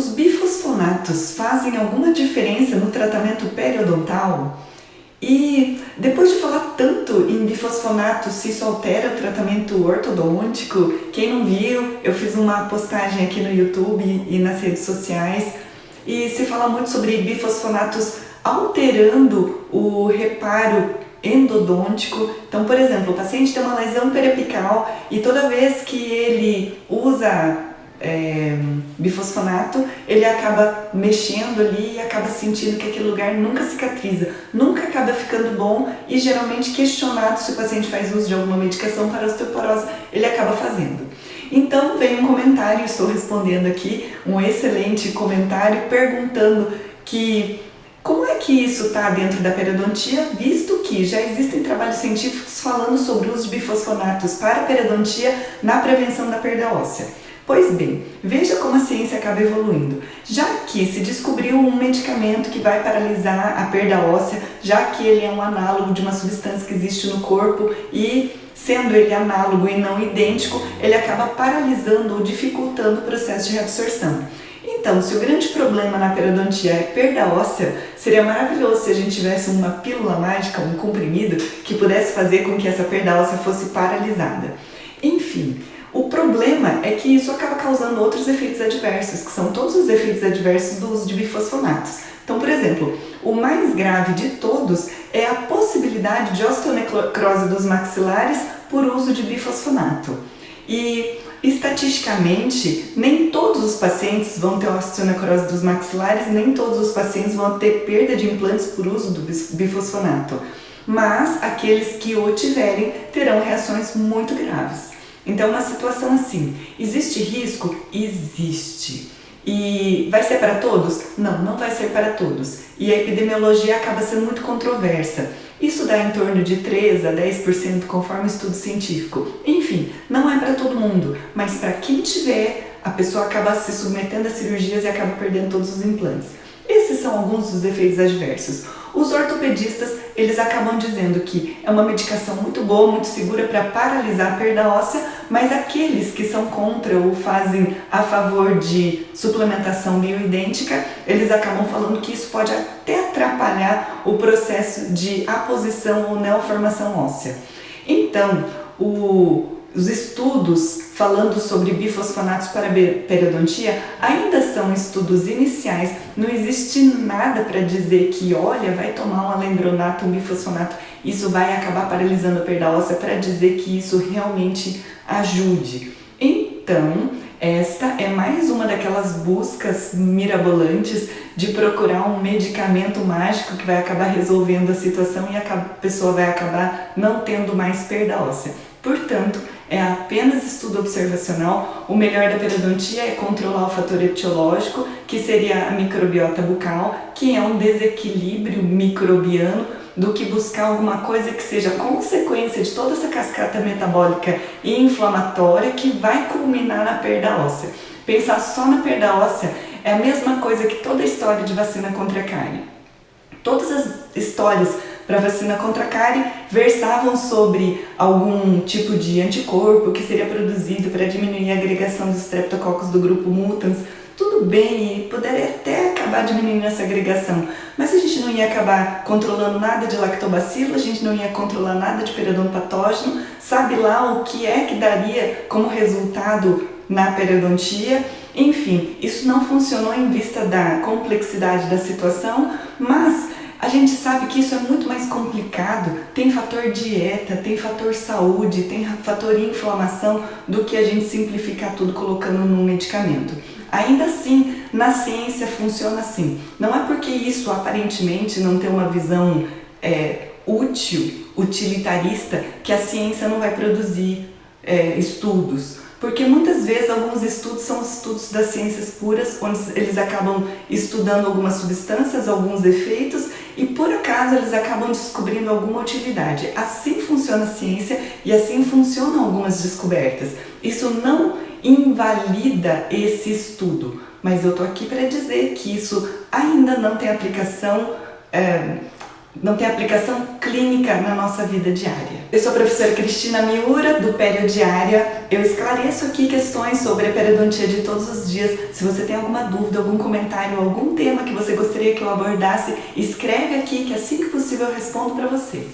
Os bifosfonatos fazem alguma diferença no tratamento periodontal? E depois de falar tanto em bifosfonato, se isso altera o tratamento ortodôntico, quem não viu, eu fiz uma postagem aqui no YouTube e nas redes sociais e se fala muito sobre bifosfonatos alterando o reparo endodôntico. Então, por exemplo, o paciente tem uma lesão periapical e toda vez que ele usa bifosfonato, ele acaba mexendo ali e acaba sentindo que aquele lugar nunca cicatriza, nunca acaba ficando bom e geralmente questionado se o paciente faz uso de alguma medicação para osteoporose, ele acaba fazendo. Então vem um comentário, estou respondendo aqui, um excelente comentário perguntando que como é que isso está dentro da periodontia, visto que já existem trabalhos científicos falando sobre o uso de bifosfonatos para a periodontia na prevenção da perda óssea. Pois bem, veja como a ciência acaba evoluindo. Já que se descobriu um medicamento que vai paralisar a perda óssea, já que ele é um análogo de uma substância que existe no corpo e, sendo ele análogo e não idêntico, ele acaba paralisando ou dificultando o processo de reabsorção. Então, se o grande problema na periodontia é perda óssea, seria maravilhoso se a gente tivesse uma pílula mágica, um comprimido, que pudesse fazer com que essa perda óssea fosse paralisada. Enfim, o problema é que isso acaba causando outros efeitos adversos, que são todos os efeitos adversos do uso de bifosfonatos. Então, por exemplo, o mais grave de todos é a possibilidade de osteonecrose dos maxilares por uso de bifosfonato. E, estatisticamente, nem todos os pacientes vão ter osteonecrose dos maxilares, nem todos os pacientes vão ter perda de implantes por uso do bifosfonato. Mas aqueles que o tiverem terão reações muito graves. Então, uma situação assim, existe risco? Existe. E vai ser para todos? Não, não vai ser para todos. E a epidemiologia acaba sendo muito controversa. Isso dá em torno de 3 a 10% conforme estudo científico. Enfim, não é para todo mundo, mas para quem tiver, a pessoa acaba se submetendo a cirurgias e acaba perdendo todos os implantes. Esses são alguns dos efeitos adversos. Os ortopedistas, eles acabam dizendo que é uma medicação muito boa, muito segura para paralisar a perda óssea, mas aqueles que são contra ou fazem a favor de suplementação bioidêntica, eles acabam falando que isso pode até atrapalhar o processo de aposição ou neoformação óssea. Então, os estudos falando sobre bifosfonatos para periodontia ainda são estudos iniciais, não existe nada para dizer que, olha, vai tomar um alendronato, um bifosfonato, isso vai acabar paralisando a perda óssea, para dizer que isso realmente ajude. Então, esta é mais uma daquelas buscas mirabolantes de procurar um medicamento mágico que vai acabar resolvendo a situação e a pessoa vai acabar não tendo mais perda óssea. Portanto, é apenas estudo observacional. O melhor da periodontia é controlar o fator etiológico, que seria a microbiota bucal, que é um desequilíbrio microbiano, do que buscar alguma coisa que seja consequência de toda essa cascata metabólica e inflamatória que vai culminar na perda óssea. Pensar só na perda óssea é a mesma coisa que toda a história de vacina contra a cárie. Todas as histórias para vacina contra a cárie versavam sobre algum tipo de anticorpo que seria produzido para diminuir a agregação dos streptococcus do grupo mutans. Tudo bem, e poderia até acabar diminuindo essa agregação, mas a gente não ia acabar controlando nada de lactobacilo, a gente não ia controlar nada de periodonto patógeno, sabe lá o que é que daria como resultado na periodontia. Enfim, isso não funcionou em vista da complexidade da situação, mas a gente sabe que isso é muito mais complicado, tem fator dieta, tem fator saúde, tem fator inflamação, do que a gente simplificar tudo colocando num medicamento. Ainda assim, na ciência funciona assim. Não é porque isso aparentemente não tem uma visão utilitarista, que a ciência não vai produzir estudos. Porque muitas vezes alguns estudos são estudos das ciências puras, onde eles acabam estudando algumas substâncias, alguns efeitos, e por acaso eles acabam descobrindo alguma utilidade. Assim funciona a ciência e assim funcionam algumas descobertas. Isso não invalida esse estudo, mas eu tô aqui para dizer que isso ainda não tem aplicação não tem aplicação clínica na nossa vida diária. Eu sou a professora Cristina Miura, do Periodiária. Eu esclareço aqui questões sobre a periodontia de todos os dias. Se você tem alguma dúvida, algum comentário, algum tema que você gostaria que eu abordasse, escreve aqui que assim que possível eu respondo para você.